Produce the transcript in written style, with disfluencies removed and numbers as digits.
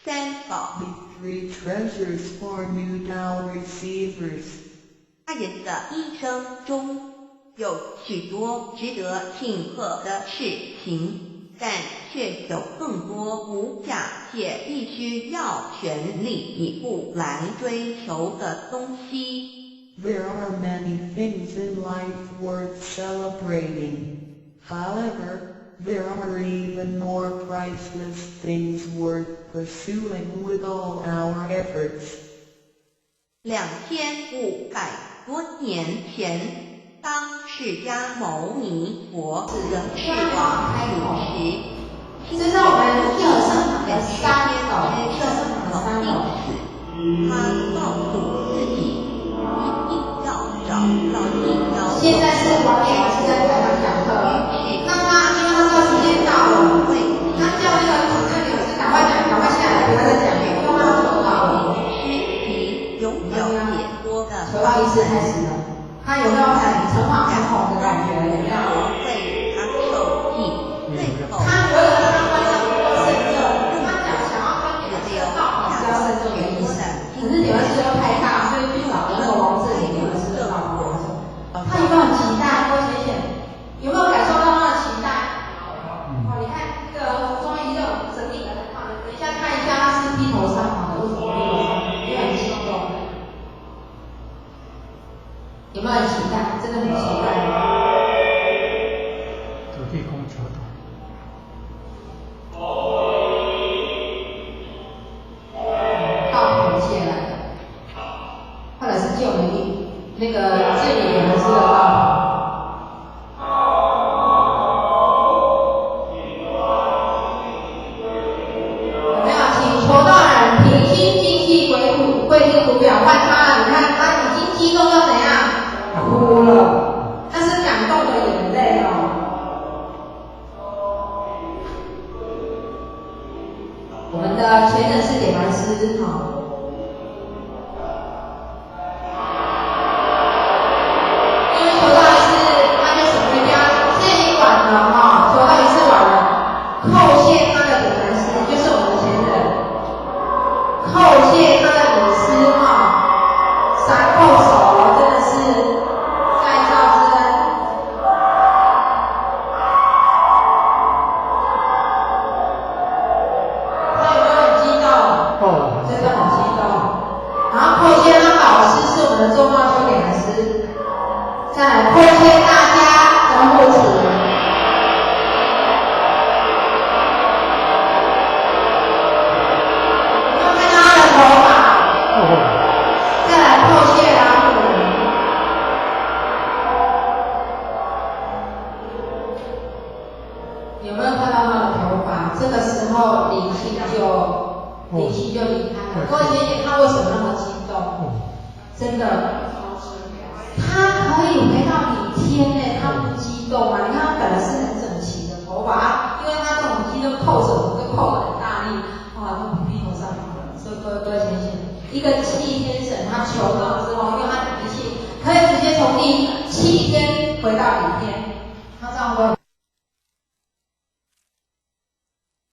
三宝 The 3 treasures for new doll receivers. 他人的一生中有许多值得庆贺的事情，但却有更多无价且必须要全力以赴来追求的东西。 There are many things in life worth celebrating. However, there are even more priceless things worth pursuing with all our efforts. 2500多年前，当释迦牟尼佛的翅膀腐蚀，这是我们课上的三定死，他告诉自己一定要找到一条。现在是王老师在台湾讲课，那他因为他说时间到了，他叫那个主任老师赶快讲，赶快下来，不要再讲了，因为他求道了。永久解脱的求道仪式开始了，他有没有很诚惶诚恐的感觉？有没有？为他受尽，最后他觉得他关要过圣咒，他讲想要跟你的这个道比较圣咒的意思，可是你们是要开大，所以去找那个王志林，你们是道比较圣。他有没有很期待？郭姐姐有没有感受到他的期待？哦，你看这个服装仪这种整理的很好，等一下看一下他是披头散发的，为什么披头散发？因为很激动。有没有很期待？真的很期待。土地公求道。道口谢来的，或者是救你那个治理的是道。有没有请求道人平心静气跪地图表换他了？你看他已经激动到怎样？哭了，那是感动的眼泪哦。我们的前人是点完师哈。因为求道仪式，他就省回家，现在已经晚了哈，求道仪式晚了，叩谢他的点完师，就是我们的前人，叩谢他的领师哈，三叩首真的是再造之恩。他有没有很激动？真的很激动。然后叩谢他导师是我们的周茂修点完师，再来叩谢大家的护持。有没有看到他的头发？再来叩谢老虎。有没有看到他的头发？这个时候灵性就离开了。各位姐姐，他为什么那么激动？真的，他可以回到李天呢，他不激动吗？你看他本来是很整齐的头发，因为他这种激动扣手就扣得很大力，哇，都披头散发的。所以各位姐姐，一个气天神他求道之后，因为他的脾气可以直接从第7天回到李天，他这样会。